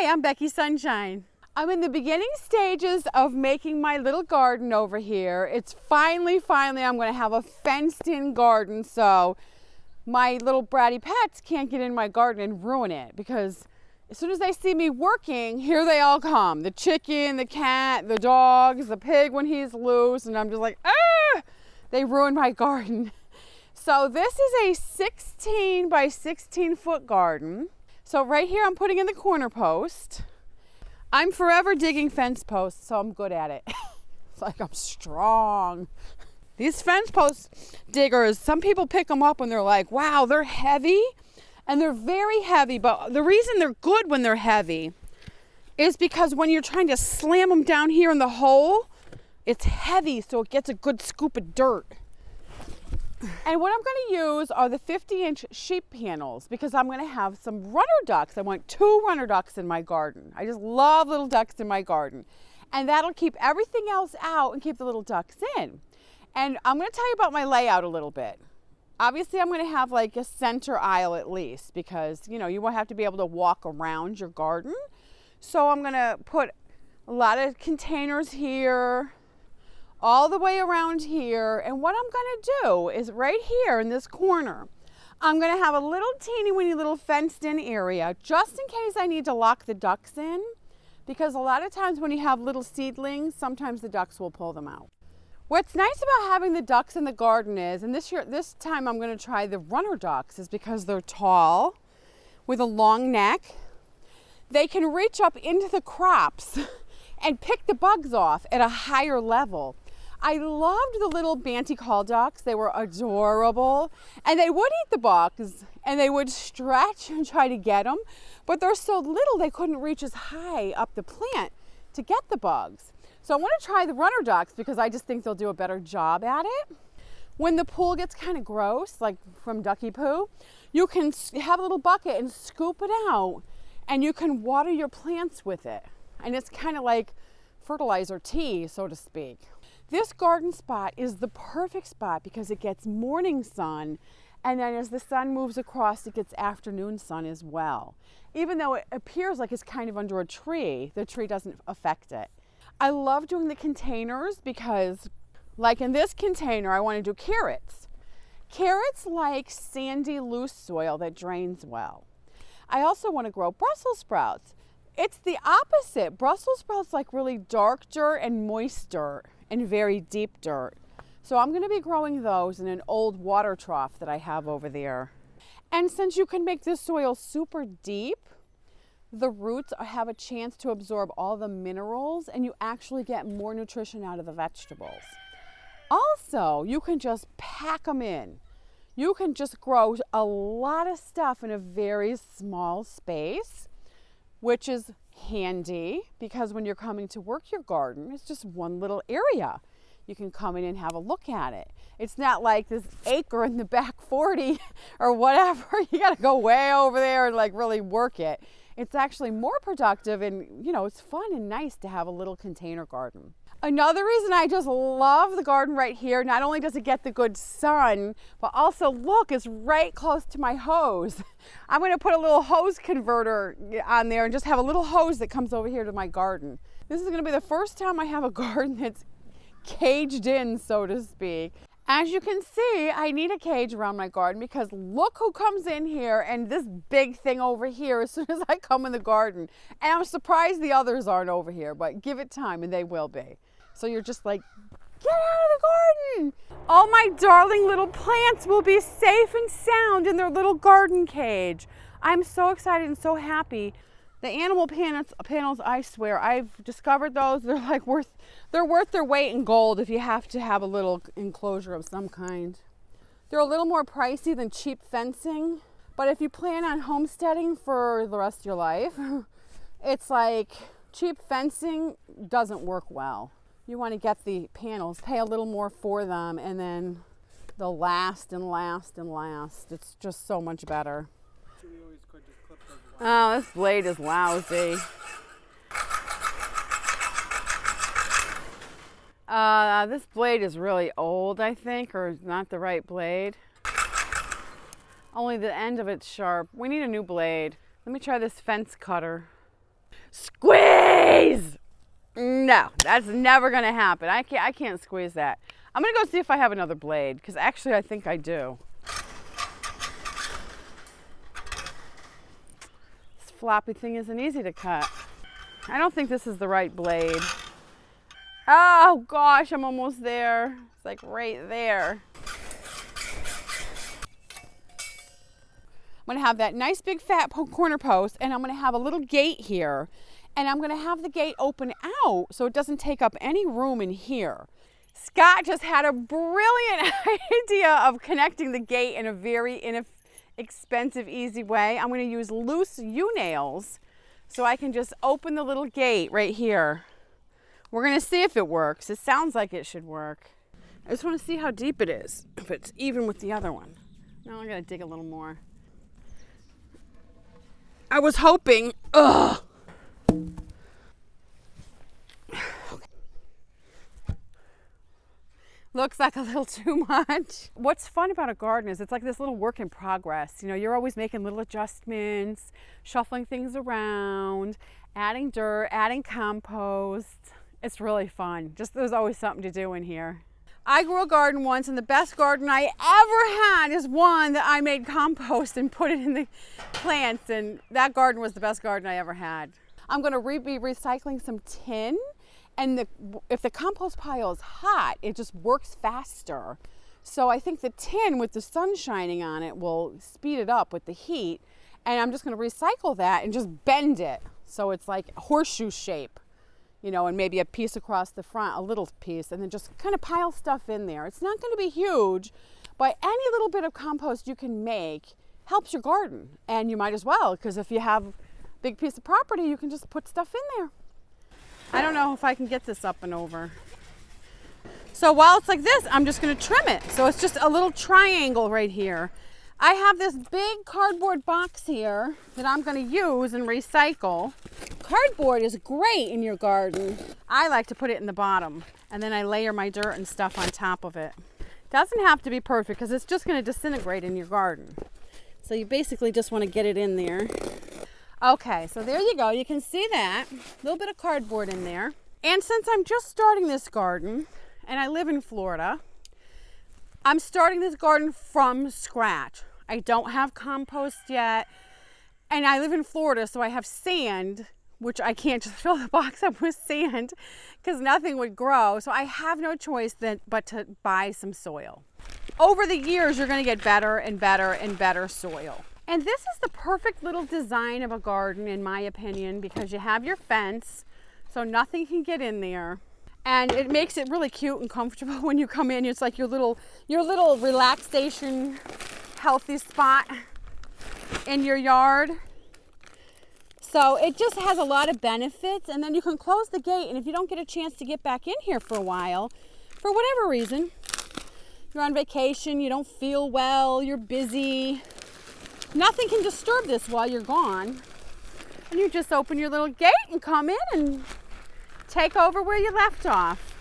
Hi, I'm Becky Sunshine. I'm in the beginning stages of making my little garden over here. It's finally, I'm going to have a fenced-in garden so my little bratty pets can't get in my garden and ruin it, because as soon as they see me working, here they all come. The chicken, the cat, the dogs, the pig when he's loose, and I'm just like, ah! They ruined my garden. So this is a 16 by 16 foot garden. So right here I'm putting in the corner post. I'm forever digging fence posts, so I'm good at it. It's like I'm strong. These fence post diggers, some people pick them up and they're like, wow, they're heavy. And they're very heavy, but the reason they're good when they're heavy is because when you're trying to slam them down here in the hole, it's heavy, so it gets a good scoop of dirt. And what I'm going to use are the 50-inch sheep panels, because I'm going to have some runner ducks. I want 2 runner ducks in my garden. I just love little ducks in my garden. And that'll keep everything else out and keep the little ducks in. And I'm going to tell you about my layout a little bit. Obviously, I'm going to have like a center aisle at least, because, you know, you won't have to be able to walk around your garden. So I'm going to put a lot of containers here, all the way around here. And what I'm going to do is right here in this corner, I'm going to have a little teeny weeny little fenced in area just in case I need to lock the ducks in, because a lot of times when you have little seedlings, sometimes the ducks will pull them out. What's nice about having the ducks in the garden is, and this time I'm going to try the runner ducks, is because they're tall with a long neck. They can reach up into the crops and pick the bugs off at a higher level. I loved the little Banty call ducks. They were adorable, and they would eat the bugs and they would stretch and try to get them, but they're so little they couldn't reach as high up the plant to get the bugs. So I want to try the runner ducks because I just think they'll do a better job at it. When the pool gets kind of gross, like from ducky poo, you can have a little bucket and scoop it out, and you can water your plants with it. And it's kind of like fertilizer tea, so to speak. This garden spot is the perfect spot because it gets morning sun, and then as the sun moves across, it gets afternoon sun as well. Even though it appears like it's kind of under a tree, the tree doesn't affect it. I love doing the containers because, like in this container, I want to do carrots. Carrots like sandy, loose soil that drains well. I also want to grow Brussel sprouts. It's the opposite. Brussels sprouts like really dark dirt and moist dirt and very deep dirt. So I'm going to be growing those in an old water trough that I have over there. And since you can make this soil super deep, the roots have a chance to absorb all the minerals, and you actually get more nutrition out of the vegetables. Also, you can just pack them in. You can just grow a lot of stuff in a very small space, which is handy because when you're coming to work your garden, it's just one little area. You can come in and have a look at it. It's not like this acre in the back 40 or whatever. You got to go way over there and like really work it. It's actually more productive, and you know, it's fun and nice to have a little container garden. Another reason I just love the garden right here, not only does it get the good sun, but also look, it's right close to my hose. I'm going to put a little hose converter on there and just have a little hose that comes over here to my garden. This is going to be the first time I have a garden that's caged in, so to speak. As you can see, I need a cage around my garden because look who comes in here and this big thing over here as soon as I come in the garden. And I'm surprised the others aren't over here, but give it time and they will be. So you're just like, get out of the garden. All my darling little plants will be safe and sound in their little garden cage. I'm so excited and so happy. The animal panels, I swear, I've discovered those. They're like worth their weight in gold if you have to have a little enclosure of some kind. They're a little more pricey than cheap fencing, but if you plan on homesteading for the rest of your life, it's like cheap fencing doesn't work well. You want to get the panels, pay a little more for them, and then they'll last and last and last. It's just so much better. Oh, this blade is lousy. This blade is really old, I think, or not the right blade. Only the end of it's sharp. We need a new blade. Let me try this fence cutter. Squeeze! No, that's never gonna happen. I can't squeeze that. I'm gonna go see if I have another blade, because actually I think I do. This floppy thing isn't easy to cut. I don't think this is the right blade. Oh gosh, I'm almost there. It's like right there. I'm gonna have that nice big fat corner post, and I'm gonna have a little gate here, and I'm gonna have the gate open out so it doesn't take up any room in here. Scott just had a brilliant idea of connecting the gate in a very inexpensive, easy way. I'm gonna use loose U-nails so I can just open the little gate right here. We're gonna see if it works. It sounds like it should work. I just wanna see how deep it is, if it's even with the other one. Now I'm gonna dig a little more. I was hoping, ugh. Looks like a little too much. What's fun about a garden is it's like this little work in progress. You know, you're always making little adjustments, shuffling things around, adding dirt, adding compost. It's really fun. Just there's always something to do in here. I grew a garden once, and the best garden I ever had is one that I made compost and put it in the plants, and that garden was the best garden I ever had. I'm gonna be recycling some tin, and if the compost pile is hot, it just works faster. So I think the tin with the sun shining on it will speed it up with the heat, and I'm just gonna recycle that and just bend it so it's like a horseshoe shape. You know, and maybe a piece across the front, a little piece, and then just kind of pile stuff in there. It's not going to be huge, but any little bit of compost you can make helps your garden. And you might as well, because if you have a big piece of property, you can just put stuff in there. I don't know if I can get this up and over. So while it's like this, I'm just going to trim it. So it's just a little triangle right here. I have this big cardboard box here that I'm going to use and recycle. Cardboard is great in your garden. I like to put it in the bottom, and then I layer my dirt and stuff on top of it. Doesn't have to be perfect, because it's just going to disintegrate in your garden. So you basically just want to get it in there. Okay, so there you go. You can see that. A little bit of cardboard in there. And since I'm just starting this garden, and I live in Florida, I'm starting this garden from scratch. I don't have compost yet, and I live in Florida, so I have sand, which I can't just fill the box up with sand because nothing would grow. So I have no choice but to buy some soil. Over the years, you're going to get better and better and better soil. And this is the perfect little design of a garden, in my opinion, because you have your fence, so nothing can get in there. And it makes it really cute and comfortable when you come in. It's like your little relaxation, healthy spot in your yard. So it just has a lot of benefits, and then you can close the gate, and if you don't get a chance to get back in here for a while, for whatever reason, you're on vacation, you don't feel well, you're busy, nothing can disturb this while you're gone. And you just open your little gate and come in and take over where you left off.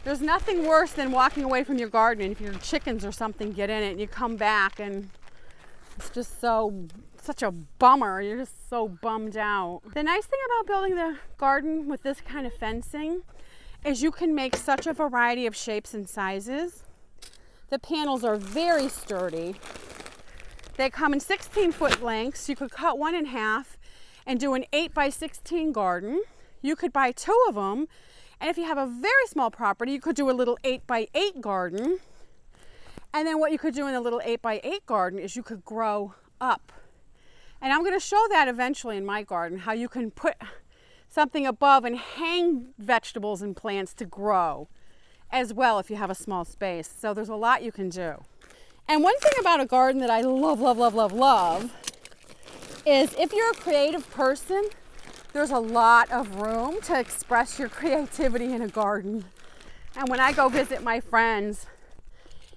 There's nothing worse than walking away from your garden, and if your chickens or something get in it and you come back and it's just such a bummer. You're just so bummed out. The nice thing about building the garden with this kind of fencing is you can make such a variety of shapes and sizes. The panels are very sturdy. They come in 16-foot lengths. You could cut one in half and do an 8x16 garden. You could buy 2 of them, and if you have a very small property, you could do a little 8x8 garden. And then what you could do in a little 8x8 garden is you could grow up. And I'm going to show that eventually in my garden, how you can put something above and hang vegetables and plants to grow as well if you have a small space. So there's a lot you can do. And one thing about a garden that I love, love, love, love, love is if you're a creative person, there's a lot of room to express your creativity in a garden. And when I go visit my friends,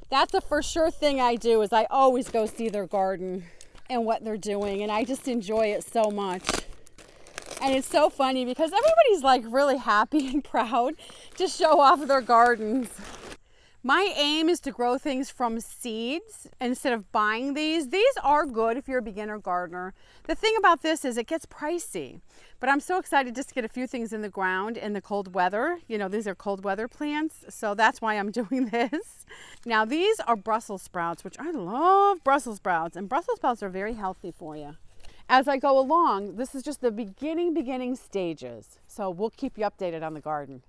that's a for sure thing I do, is I always go see their garden and what they're doing, and I just enjoy it so much. And it's so funny because everybody's like really happy and proud to show off their gardens. My aim is to grow things from seeds instead of buying these. These are good if you're a beginner gardener. The thing about this is it gets pricey, but I'm so excited just to get a few things in the ground in the cold weather. You know, these are cold weather plants, so that's why I'm doing this. Now these are Brussels sprouts, which I love Brussels sprouts, and Brussels sprouts are very healthy for you. As I go along, this is just the beginning stages, so we'll keep you updated on the garden.